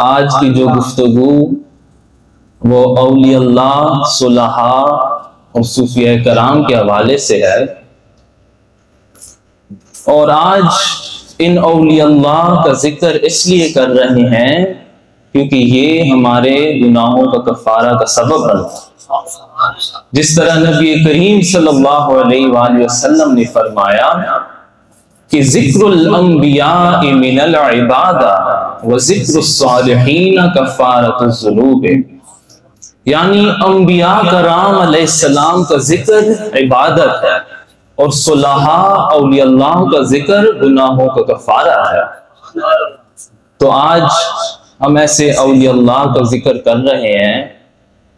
آج کی جو گفتگو وہ اولیاء اللہ، صلحاء اور صوفیاء کرام کے حوالے سے ہے، اور آج ان اولیاء اللہ کا ذکر اس لیے کر رہے ہیں کیونکہ یہ ہمارے گناہوں کا کفارہ کا سبب بنتا ہے۔ جس طرح نبی کریم صلی اللہ علیہ وآلہ وسلم نے فرمایا کہ ذکر الانبیاء من العبادہ وذکر الصالحین کفارۃ الذنوب، یعنی انبیاء کرام علیہ السلام کا ذکر عبادت ہے اور صلحاء اولیاء اللہ کا ذکر گناہوں کا کفارہ ہے۔ تو آج ہم ایسے اولیاء اللہ کا ذکر کر رہے ہیں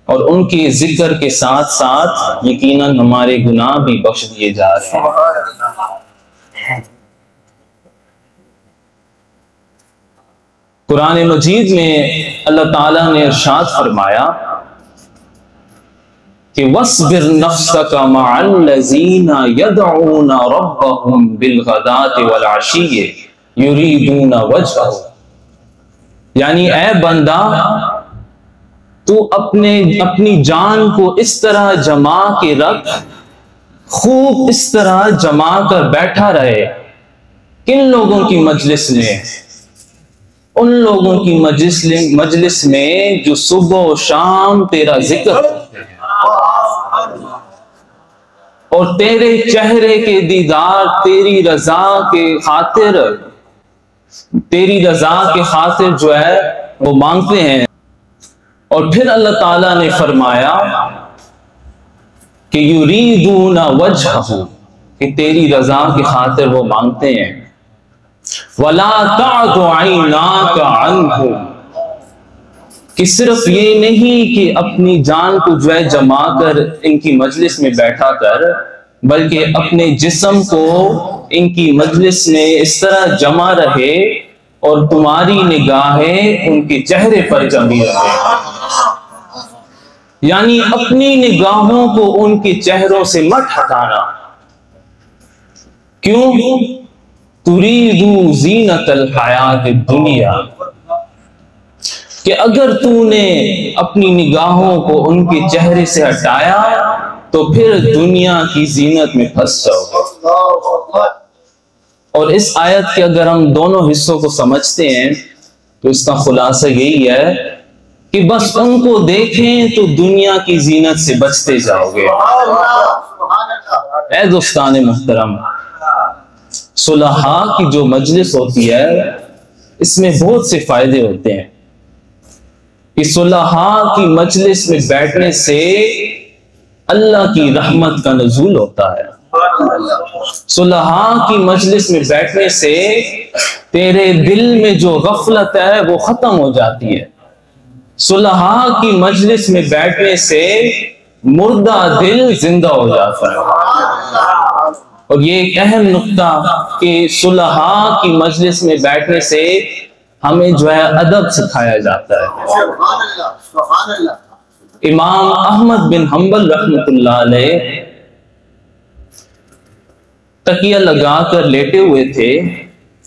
اور ان کے ذکر کے ساتھ ساتھ یقیناً ہمارے گناہ بھی بخش دیے جا رہے ہیں۔ قرآن مجید میں اللہ تعالیٰ نے ارشاد فرمایا کہ وَاصْبِرْ نَفْسَكَ مَعَ الَّذِينَ يَدْعُونَ رَبَّهُمْ بِالْغَدَاةِ وَالْعَشِيِّ يُرِيدُونَ وَجْهَهُ، یعنی اے بندہ تو اپنی جان کو اس طرح جما کے رکھ، خوب اس طرح جما کر بیٹھا رہے کن لوگوں کی مجلس میں؟ ان لوگوں کی مجلس میں جو صبح و شام تیرا ذکر کرتے ہیں اور تیرے چہرے کے دیدار، تیری رضا کے خاطر جو ہے وہ مانگتے ہیں۔ اور پھر اللہ تعالیٰ نے فرمایا کہ یریدون وجہہ، کہ تیری رضا کی خاطر وہ مانگتے ہیں۔ وَلَا تَعْدُ عَيْنَاكَ عَنْهُمْ، کہ صرف یہ نہیں کہ اپنی جان کو جو ہے جما کر ان کی مجلس میں بیٹھا کر، بلکہ اپنے جسم کو ان کی مجلس میں اس طرح جمع رہے اور تمہاری نگاہیں ان کے چہرے پر جمی رہے، یعنی اپنی نگاہوں کو ان کے چہروں سے مت ہٹانا۔ کیوں؟ تُرِيدُ زِينَةَ الْحَيَاةِ الدُّنْيَا، کہ اگر تو نے اپنی نگاہوں کو ان کے چہرے سے ہٹایا تو پھر دنیا کی زینت میں پھنس جاؤ گے۔ اور اس آیت کے اگر ہم دونوں حصوں کو سمجھتے ہیں تو اس کا خلاصہ یہی ہے کہ بس ان کو دیکھیں تو دنیا کی زینت سے بچتے جاؤ گے۔ اے دوستان محترم، صلحاء کی جو مجلس ہوتی ہے اس میں بہت سے فائدے ہوتے ہیں۔ کہ صلحاء کی مجلس میں بیٹھنے سے اللہ کی رحمت کا نزول ہوتا ہے۔ صلحاء کی مجلس میں بیٹھنے سے تیرے دل میں جو غفلت ہے وہ ختم ہو جاتی ہے۔ صلحاء کی مجلس میں بیٹھنے سے مردہ دل زندہ ہو جاتا ہے۔ اور یہ ایک اہم نقطہ کہ صلحاء کی مجلس میں بیٹھنے سے ہمیں جو ہے ادب سکھایا جاتا ہے۔ امام احمد بن حنبل رحمۃ اللہ علیہ تکیہ لگا کر لیٹے ہوئے تھے،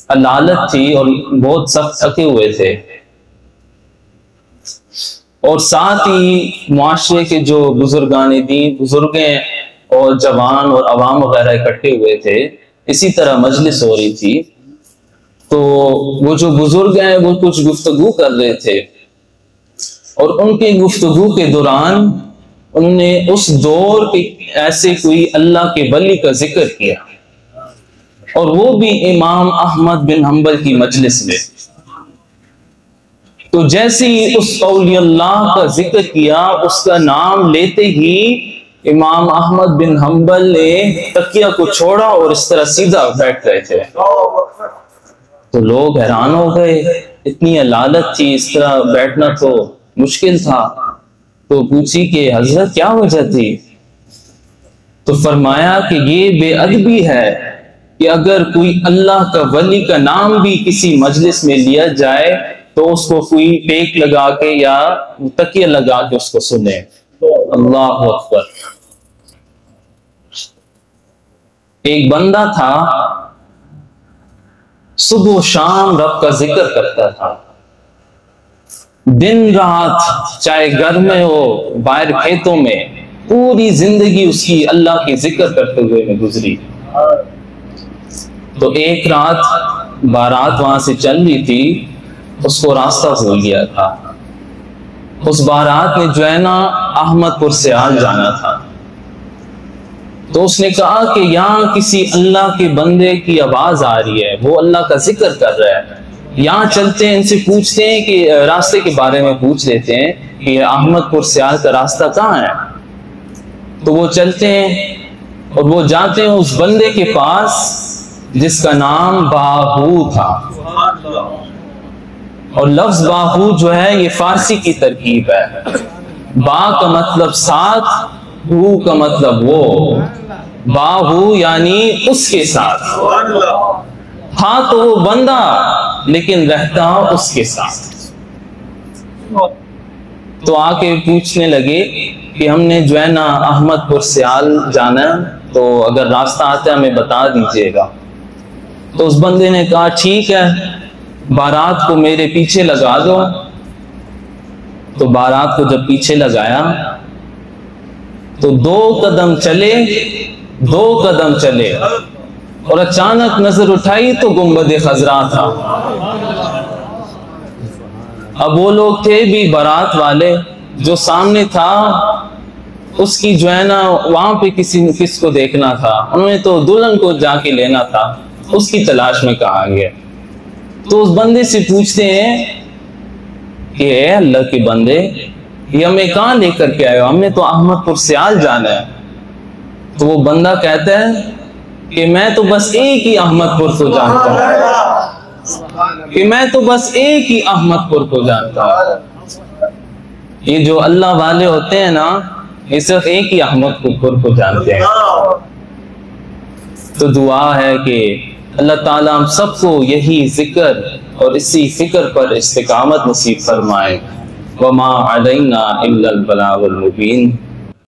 علالت تھی اور بہت سخت تھکے ہوئے تھے، اور ساتھ ہی معاشرے کے جو بزرگان دین، بزرگیں اور جوان اور عوام وغیرہ اکٹھے ہوئے تھے، اسی طرح مجلس ہو رہی تھی۔ تو وہ جو بزرگ ہیں وہ کچھ گفتگو کر رہے تھے، اور ان کے گفتگو کے دوران انہوں نے اس دور کے ایسے کوئی اللہ کے ولی کا ذکر کیا، اور وہ بھی امام احمد بن حنبل کی مجلس میں۔ تو جیسے ہی اس اولیاء اللہ کا ذکر کیا، اس کا نام لیتے ہی امام احمد بن حنبل نے تکیہ کو چھوڑا اور اس طرح سیدھا بیٹھ گئے تھے۔ تو لوگ حیران ہو گئے، اتنی علالت تھی، اس طرح بیٹھنا تو مشکل تھا۔ تو پوچھی کہ حضرت کیا وجہ تھی؟ تو فرمایا کہ یہ بے ادبی ہے کہ اگر کوئی اللہ کا ولی کا نام بھی کسی مجلس میں لیا جائے تو اس کو کوئی ٹیک لگا کے یا تکیہ لگا کے اس کو سنے۔ اللہ اکبر۔ ایک بندہ تھا، صبح و شام رب کا ذکر کرتا تھا، دن رات چاہے گھر میں ہو باہر کھیتوں میں، پوری زندگی اس کی اللہ کی ذکر کرتے ہوئے میں گزری۔ تو ایک رات بارات وہاں سے چل رہی تھی، اس کو راستہ بھول گیا تھا۔ اس بارات نے جو ہے نا احمد پور سیال جانا تھا، تو اس نے کہا کہ یہاں کسی اللہ کے بندے کی آواز آ رہی ہے، وہ اللہ کا ذکر کر رہا ہے، یہاں چلتے ہیں، ان سے پوچھتے ہیں کہ راستے کے بارے میں پوچھ لیتے ہیں کہ احمد پور سیال کا راستہ کہاں ہے۔ تو وہ چلتے ہیں اور وہ جاتے ہیں اس بندے کے پاس جس کا نام باہو تھا، اور لفظ باہو جو ہے یہ فارسی کی ترکیب ہے، با کا مطلب ساتھ، ہو کا مطلب وہ، باہو یعنی اس کے ساتھ، ہاں تو وہ بندہ لیکن رہتا اس کے ساتھ۔ تو آ کے پوچھنے لگے کہ ہم نے جو ہے نا احمد پور سیال جانا ہے، تو اگر راستہ آتا ہے ہمیں بتا دیجیے گا۔ تو اس بندے نے کہا ٹھیک ہے، بارات کو میرے پیچھے لگا دو۔ تو بارات کو جب پیچھے لگایا تو 2 قدم چلے اور اچانک نظر اٹھائی تو گنبد خضرا تھا۔ اب وہ لوگ تھے بھی بارات والے، جو سامنے تھا اس کی جو ہے نا وہاں پہ کس کو دیکھنا تھا، انہوں نے تو دلہن کو جا کے لینا تھا، اس کی تلاش میں کہا گیا۔ تو اس بندے سے پوچھتے ہیں کہ اے اللہ کے بندے، یہ ہمیں کہاں لے کر کے آئے ہو؟ ہم نے تو احمد پور سیال جانا ہے۔ تو وہ بندہ کہتا ہے کہ میں تو بس ایک ہی احمد پور کو جانتا ہوں، کہ میں تو بس ایک ہی احمد پور کو جانتا ہوں۔ یہ جو اللہ والے ہوتے ہیں نا، یہ صرف ایک ہی احمد پور کو جانتے ہیں۔ تو دعا ہے کہ اللہ تعالیٰ ہم سب کو یہی ذکر اور اسی فکر پر استقامت نصیب فرمائے۔ وما علینا الا البلاغ المبین۔